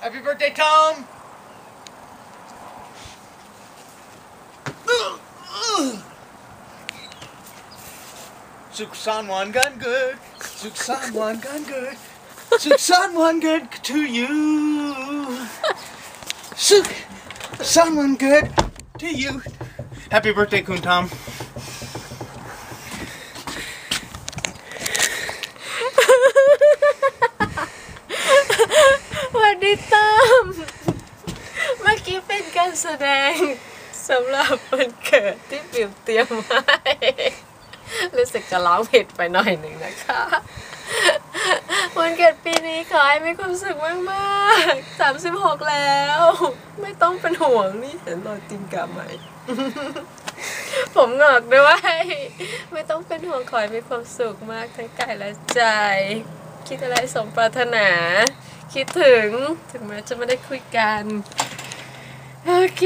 Happy birthday Tom สุขสันต์วันกันเกิดสุขสันต์วันกันเกิดสุขสันต์วันเกิด to you สุขสันต์วันเกิด to you Happy birthday คุณทอมสวัสดีตั้มเมื่อกี้เป็นการแสดงสำหรับวันเกิดที่ปิ่มเตรียมมารู้สึกจะร้องผิดไปหน่อยหนึ่งนะคะวันเกิดปีนี้ขอให้มีความสุขมากๆ36แล้วไม่ต้องเป็นห่วงนี่เห็นรอยตีนกาไหมผมงอกด้วยไม่ต้องเป็นห่วงขอให้มีความสุขมากทั้งกายและใจคิดอะไรสมปรารถนาคิดถึงแม้จะไม่ได้คุยกันโอเค